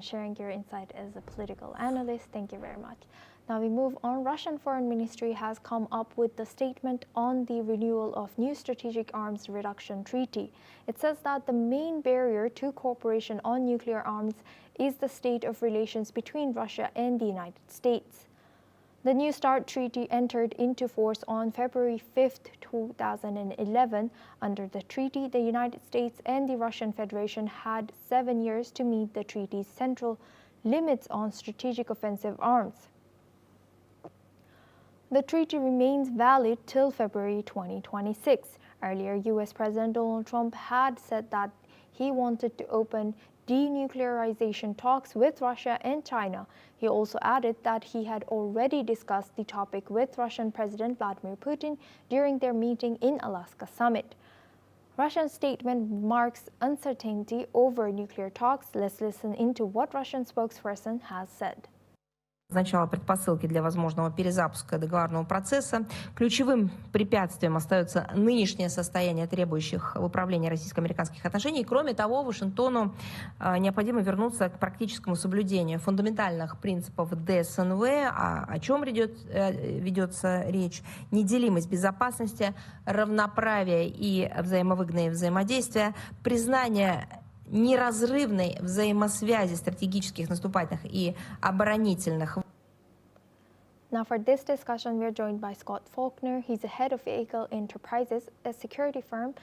sharing your insight as a political analyst. Thank you very much. Now we move on. Russian Foreign Ministry has come up with the statement on the renewal of new strategic arms reduction treaty. It says that the main barrier to cooperation on nuclear arms is the state of relations between Russia and the United States. The New START treaty entered into force on February 5, 2011. Under the treaty, the United States and the Russian Federation had 7 years to meet the treaty's central limits on strategic offensive arms. The treaty remains valid till February 2026. Earlier, U.S. President Donald Trump had said that he wanted to open denuclearization talks with Russia and China. He also added that he had already discussed the topic with Russian President Vladimir Putin during their meeting in Alaska summit. Russia's statement marks uncertainty over nuclear talks. Let's listen into what Russian spokesperson has said. Сначала предпосылки для возможного перезапуска договорного процесса. Ключевым препятствием остается нынешнее состояние требующих выправления российско-американских отношений. Кроме того, Вашингтону необходимо вернуться к практическому соблюдению фундаментальных принципов ДСНВ, о чем ведется речь: неделимость безопасности, равноправие и взаимовыгодное взаимодействие, признание неразрывной взаимосвязи стратегических, наступательных и оборонительных. Now for this discussion, we are joined by Scott Faulkner. He's the head of Eagle Enterprises, a security firm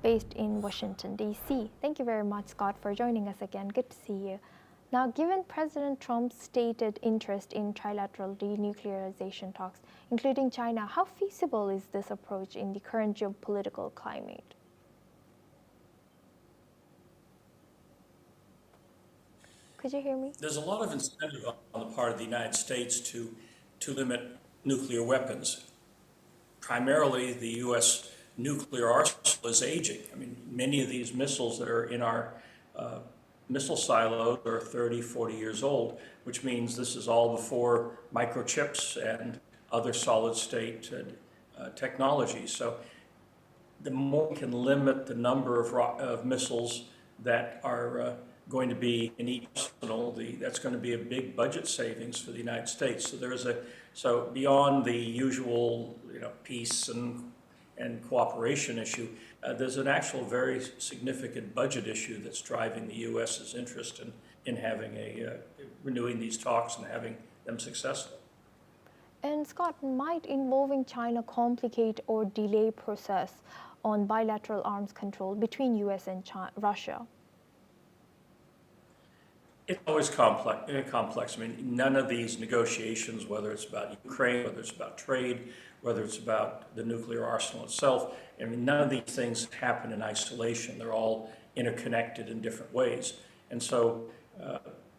based in Washington, D.C. Thank you very much, Scott, for joining us again. Good to see you. Now, given President Trump's stated interest in trilateral denuclearization talks, including China, how feasible is this approach in the current geopolitical climate? Could you hear me? There's a lot of incentive on the part of the United States to limit nuclear weapons. Primarily, the U.S. nuclear arsenal is aging. I mean, many of these missiles that are in our missile silos are 30, 40 years old, which means this is all before microchips and other solid-state technologies. So the more we can limit the number of missiles that are going to be in each arsenal, that's going to be a big budget savings for the United States. So so beyond the usual, peace and cooperation issue, there's an actual very significant budget issue that's driving the U.S.'s interest in having renewing these talks and having them successful. And Scott, might involving China complicate or delay process on bilateral arms control between U.S. and Russia? It's always complex. I mean, none of these negotiations, whether it's about Ukraine, whether it's about trade, whether it's about the nuclear arsenal itself, I mean, none of these things happen in isolation. They're all interconnected in different ways. And so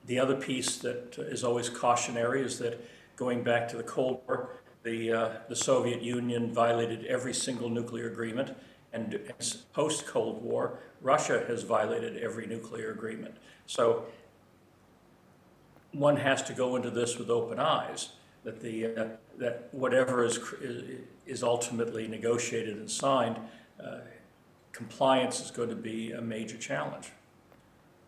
the other piece that is always cautionary is that going back to the Cold War, the Soviet Union violated every single nuclear agreement, and post-Cold War, Russia has violated every nuclear agreement. So one has to go into this with open eyes, that that whatever is ultimately negotiated and signed, compliance is going to be a major challenge.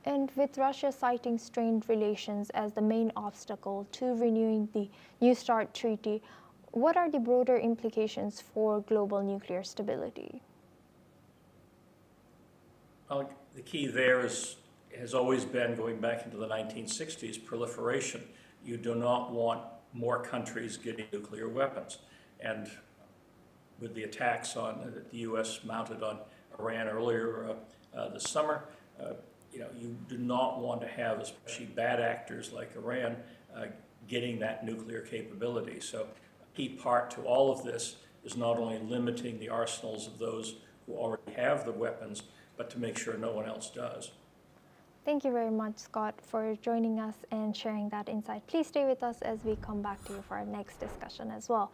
And with Russia citing strained relations as the main obstacle to renewing the New START treaty, what are the broader implications for global nuclear stability? Well, the key there has always been, going back into the 1960s, proliferation. You do not want more countries getting nuclear weapons. And with the attacks that the U.S. mounted on Iran earlier this summer, you do not want to have, especially bad actors like Iran, getting that nuclear capability. So a key part to all of this is not only limiting the arsenals of those who already have the weapons, but to make sure no one else does. Thank you very much, Scott, for joining us and sharing that insight. Please stay with us as we come back to you for our next discussion as well.